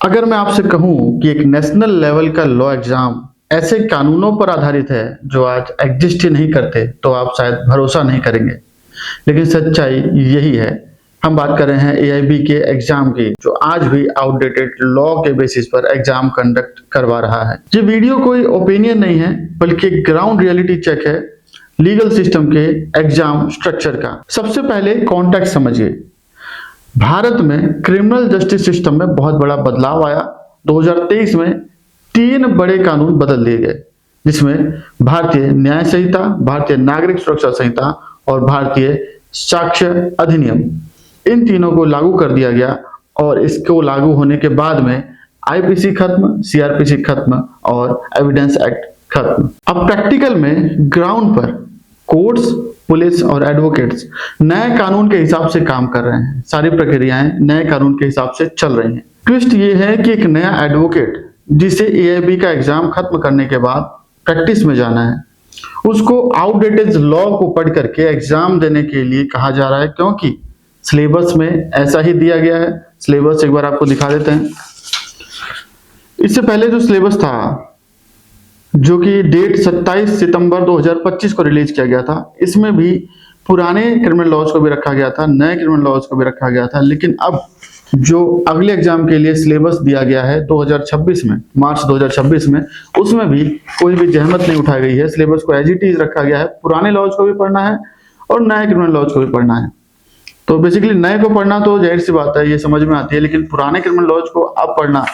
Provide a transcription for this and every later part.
अगर मैं आपसे कहूं कि एक नेशनल लेवल का लॉ एग्जाम ऐसे कानूनों पर आधारित है जो आज एग्जिस्ट ही नहीं करते, तो आप शायद भरोसा नहीं करेंगे। लेकिन सच्चाई यही है। हम बात कर रहे हैं एआईबी के एग्जाम की, जो आज भी आउटडेटेड लॉ के बेसिस पर एग्जाम कंडक्ट करवा रहा है। ये वीडियो कोई ओपिनियन नहीं है, बल्कि एक ग्राउंड रियलिटी चेक है लीगल सिस्टम के एग्जाम स्ट्रक्चर का। सबसे पहले कॉन्टेक्स्ट समझिए। भारत में क्रिमिनल जस्टिस सिस्टम में बहुत बड़ा बदलाव आया। 2023 में 3 बड़े कानून बदल दिए गए, जिसमें भारतीय न्याय संहिता, भारतीय नागरिक सुरक्षा संहिता और भारतीय साक्ष्य अधिनियम, इन तीनों को लागू कर दिया गया। और इसको लागू होने के बाद में आईपीसी खत्म, सीआरपीसी खत्म और एविडेंस एक्ट खत्म। अब प्रैक्टिकल में ग्राउंड पर कोर्ट्स, पुलिस और एडवोकेट्स नए कानून के हिसाब से काम कर रहे हैं। सारी प्रक्रियाएं नए कानून के हिसाब से चल रही हैं। ट्विस्ट ये है कि एक नया एडवोकेट जिसे एआईबी का एग्जाम खत्म करने के बाद प्रैक्टिस में जाना है, उसको आउटडेटेड लॉ को पढ़ करके एग्जाम देने के लिए कहा जा रहा है, क्योंकि सिलेबस में ऐसा ही दिया गया है। सिलेबस एक बार आपको दिखा देते हैं। इससे पहले जो सिलेबस था, जो कि डेट 27 सितंबर 2025 को रिलीज किया गया था, इसमें भी पुराने क्रिमिनल लॉज को भी रखा गया था, नए क्रिमिनल लॉज को भी रखा गया था। लेकिन अब जो अगले एग्जाम के लिए सिलेबस दिया गया है 2026 में, मार्च 2026 में, उसमें भी कोई भी जहमत नहीं उठाई गई है। सिलेबस को एज इट इज रखा गया है। पुराने लॉज को भी पढ़ना है और नए क्रिमिनल लॉज को भी पढ़ना है। तो बेसिकली नए को पढ़ना तो जाहिर सी बात है, ये समझ में आती है, लेकिन पुराने क्रिमिनल लॉज को अब पढ़ना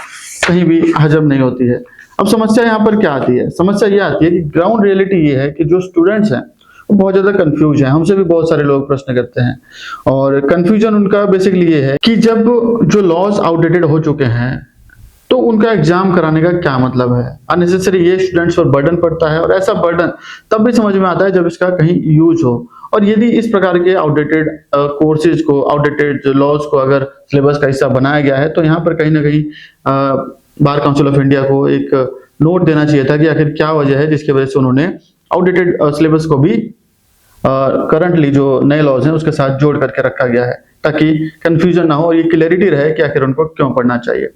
कहीं भी हजम नहीं होती है। अब समस्या यहाँ पर क्या आती है? समस्या ये आती है कि ग्राउंड रियलिटी ये है कि जो स्टूडेंट्स हैं वो बहुत ज्यादा कंफ्यूज हैं। हमसे भी बहुत सारे लोग प्रश्न करते हैं, और कंफ्यूजन उनका बेसिकली ये है कि जब जो लॉज आउटडेटेड हो चुके हैं तो उनका एग्जाम कराने का क्या मतलब है। अननेसेसरी ये स्टूडेंट्स पर बर्डन पड़ता है, और ऐसा बर्डन तब भी समझ में आता है जब इसका कहीं यूज हो। और यदि इस प्रकार के आउटडेटेड कोर्सेज को, आउटडेटेड लॉज को अगर सिलेबस का हिस्सा बनाया गया है, तो यहाँ पर कहीं ना कहीं बार काउंसिल ऑफ इंडिया को एक नोट देना चाहिए था कि आखिर क्या वजह है जिसकी वजह से उन्होंने आउटडेटेड सिलेबस को भी करंटली जो नए लॉज हैं उसके साथ जोड़ करके रखा गया है, ताकि कंफ्यूजन ना हो और ये क्लैरिटी रहे कि आखिर उनको क्यों पढ़ना चाहिए।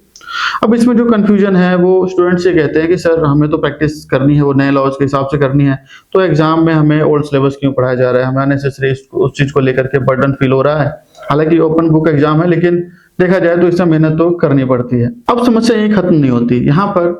अब इसमें जो कंफ्यूजन है वो स्टूडेंट्स ये कहते हैं कि सर, हमें तो प्रैक्टिस करनी है, वो नए लॉज के हिसाब से करनी है, तो एग्जाम में हमें ओल्ड सिलेबस क्यों पढ़ाया जा रहा है? हमें अननेसेसरी उस चीज को लेकर के बर्डन फील हो रहा है। हालांकि ओपन बुक एग्जाम है, लेकिन देखा जाए तो इसमें मेहनत तो करनी पड़ती है। अब समस्या यही खत्म नहीं होती। यहाँ पर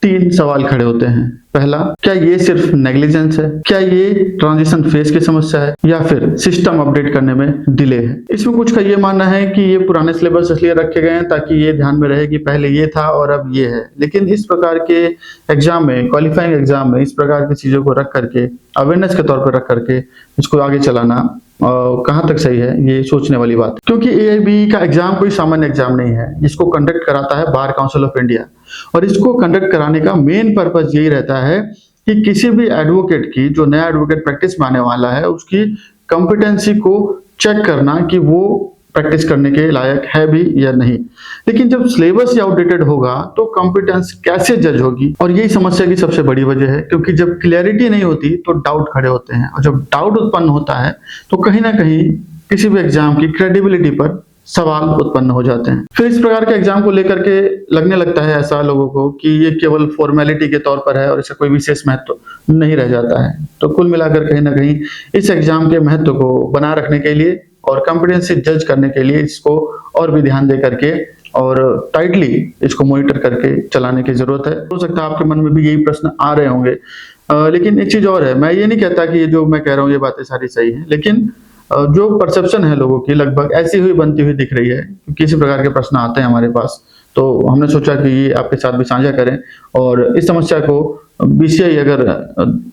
3 सवाल खड़े होते हैं। पहला, क्या ये सिर्फ नेग्लिजेंस है? क्या ये ट्रांजिशन फेज की समस्या है, या फिर सिस्टम अपडेट करने में डिले है? इसमें कुछ का ये मानना है कि ये पुराने सिलेबस इसलिए रखे गए हैं ताकि ये ध्यान में रहे कि पहले ये था और अब ये है। लेकिन इस प्रकार के एग्जाम में, क्वालिफाइंग एग्जाम में, इस प्रकार की चीजों को रख करके, अवेयरनेस के तौर पर रख करके इसको आगे चलाना कहाँ तक सही है, ये सोचने वाली बात है। क्योंकि एआईबी का एग्जाम कोई सामान्य एग्जाम नहीं है। इसको कंडक्ट कराता है बार काउंसिल ऑफ इंडिया, और इसको कंडक्ट कराने का मेन पर्पस यही रहता है कि किसी भी एडवोकेट की, जो नया एडवोकेट प्रैक्टिस में आने वाला है, उसकी कॉम्पिटेंसी को चेक करना कि वो प्रैक्टिस करने के लायक है भी या नहीं। लेकिन जब सिलेबस ही आउटडेटेड होगा तो कॉम्पिटेंस कैसे जज होगी? और यही समस्या की सबसे बड़ी वजह है, क्योंकि जब क्लैरिटी नहीं होती तो डाउट खड़े होते हैं, और जब डाउट उत्पन्न होता है तो कहीं ना कहीं किसी भी एग्जाम की क्रेडिबिलिटी पर सवाल उत्पन्न हो जाते हैं। फिर इस प्रकार के एग्जाम को लेकर के लगने लगता है ऐसा लोगों को कि ये केवल फॉर्मेलिटी के तौर पर है और इसका कोई विशेष महत्व नहीं रह जाता है। तो कुल मिलाकर कहीं ना कहीं इस एग्जाम के महत्व को बनाए रखने के लिए और कॉम्पिटेंसी जज करने के लिए इसको और भी ध्यान दे करके और टाइटली इसको मॉनिटर करके चलाने की जरूरत है। हो सकता है आपके मन में भी यही प्रश्न आ रहे होंगे, लेकिन एक चीज और है, मैं ये नहीं कहता कि ये जो मैं कह रहा हूँ ये बातें सारी सही हैं, लेकिन जो परसेप्शन है लोगों की लगभग ऐसी हुई बनती हुई दिख रही है। किसी प्रकार के प्रश्न आते हैं हमारे पास, तो हमने सोचा कि ये आपके साथ भी साझा करें, और इस समस्या को बीसीआई अगर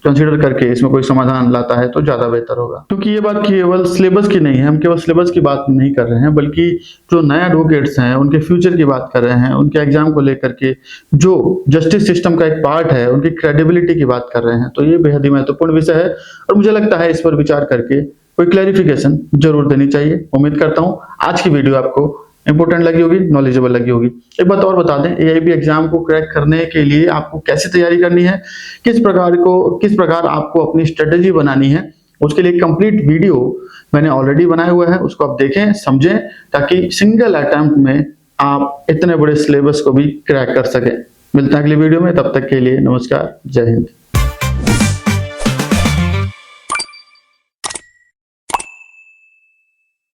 कंसीडर करके इसमें कोई समाधान लाता है तो ज्यादा बेहतर होगा। क्योंकि ये बात केवल सिलेबस की नहीं है, हम केवल सिलेबस की बात नहीं कर रहे हैं, बल्कि जो नए एडवोकेट्स हैं उनके फ्यूचर की बात कर रहे हैं, उनके एग्जाम को लेकर के जो जस्टिस सिस्टम का एक पार्ट है उनकी क्रेडिबिलिटी की बात कर रहे हैं। तो ये बेहद ही महत्वपूर्ण विषय है, और मुझे लगता है इस पर विचार करके कोई क्लैरिफिकेशन जरूर देनी चाहिए। उम्मीद करता हूँ आज की वीडियो आपको इंपोर्टेंट लगी होगी, नॉलेजेबल लगी होगी। एक बात और बता दें, एआईबी एग्जाम को क्रैक करने के लिए आपको कैसे तैयारी करनी है, किस प्रकार आपको अपनी स्ट्रेटेजी बनानी है, उसके लिए कंप्लीट वीडियो मैंने ऑलरेडी बनाया हुआ है। उसको आप देखें, समझें, ताकि सिंगल अटेम्प्ट में आप इतने बड़े सिलेबस को भी क्रैक कर सकें। मिलते हैं अगली वीडियो में, तब तक के लिए नमस्कार, जय हिंद।